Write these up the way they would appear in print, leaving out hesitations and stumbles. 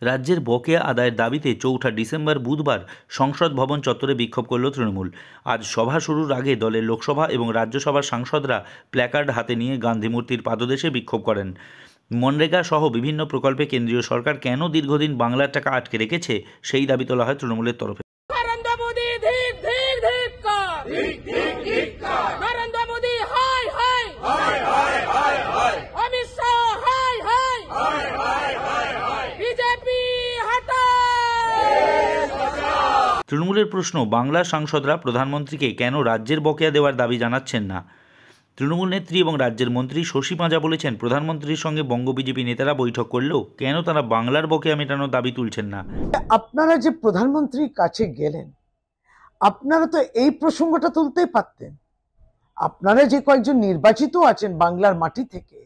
রাজ্যের বকেয়া আদায়ের দাবিতে ৪ঠা ডিসেম্বর বুধবার সংসদ ভবন চত্বরে বিক্ষোভ করল তৃণমূল। আজ সভা শুরুর আগে দলের লোকসভা এবং রাজ্যসভার সাংসদরা প্ল্যাকার্ড হাতে নিয়ে গান্ধী মূর্তির পাদদেশে বিক্ষোভ করেন। মনরেগা সহ বিভিন্ন প্রকল্পে কেন্দ্রীয় সরকার কেন দীর্ঘদিন বাংলার টাকা আটকে রেখেছে সেই দাবি তোলা হয় তৃণমূলের তরফে। তৃণমূলের প্রশ্ন, বাংলার সাংসদরা প্রধানমন্ত্রীকে কেন রাজ্যের বকেয়া দেওয়ার দাবি জানাচ্ছেন না। তৃণমূল নেত্রী এবং রাজ্যের মন্ত্রী শশী পাঁজা বলেছেন, প্রধানমন্ত্রীর সঙ্গে বঙ্গ বিজেপি নেতারা বৈঠক করলেও কেন তারা বাংলার বকেয়া মেটানোর দাবি তুলছেন না। আপনারা যে প্রধানমন্ত্রীর কাছে গেলেন, আপনারা তো এই প্রসঙ্গটা তুলতেই পারতেন। আপনারা যে কয়েকজন নির্বাচিত আছেন বাংলার মাটি থেকে,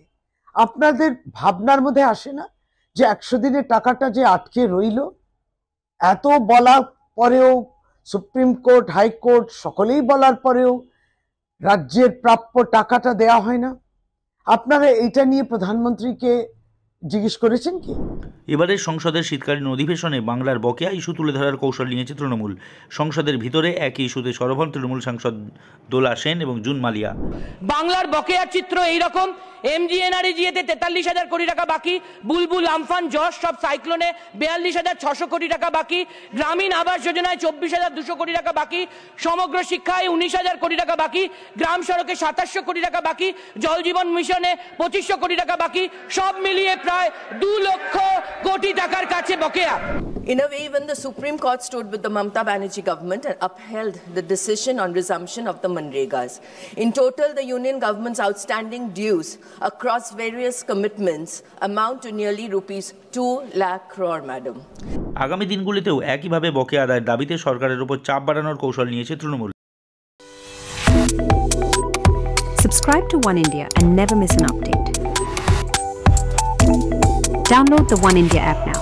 আপনাদের ভাবনার মধ্যে আসে না যে 100 দিনের টাকাটা যে আটকে রইল, এত বলার পরেও সুপ্রিম কোর্ট, হাইকোর্ট সকলেই বলার পরেও রাজ্যের প্রাপ্য টাকাটা দেয়া হয় না? আপনারা এইটা নিয়ে প্রধানমন্ত্রীকে জিজ্ঞেস করেছেন কি? এবারের সংসদের শীতকালীন অধিবেশনে বাংলার বকেয়া ইস্যু তুলে ধরার কৌশল নিয়েছে তৃণমূল। সংসদের ভিতরে একই ইস্যুতে সরব হন তৃণমূল সাংসদ দোলা সেন এবং জুন মালিয়া। বাংলার বকেয়ার চিত্র এইরকম: এমজিএনআরইজিএতে 43,000 কোটি টাকা বাকি, বুলবুল, আমফান, যশ সব সাইক্লোনে 42,600 কোটি টাকা বাকি, গ্রামীণ আবাস যোজনায় 24,200 কোটি টাকা বাকি, সমগ্র শিক্ষায় 19,000 কোটি টাকা বাকি, গ্রাম সড়কে 2700 কোটি টাকা বাকি, জল জীবন মিশনে 2500 কোটি টাকা বাকি, সব মিলিয়ে প্রায় 2 লক্ষ কোটি টাকার কাছে বকেয়া। In a way, when the Supreme Court stood with the Mamata Banerjee government and upheld the decision on resumption of the Manregas, in total the union government's outstanding dues across various commitments amount to nearly rupees 2 lakh crore, madam. আগামী দিনগুলিতেও একইভাবে বকেয়া আদায়ের দাবিতে সরকারের উপর চাপ বাড়ানোর কৌশল নিয়েছে Trinamool. Subscribe to One India and never miss an update. Download the One India app now.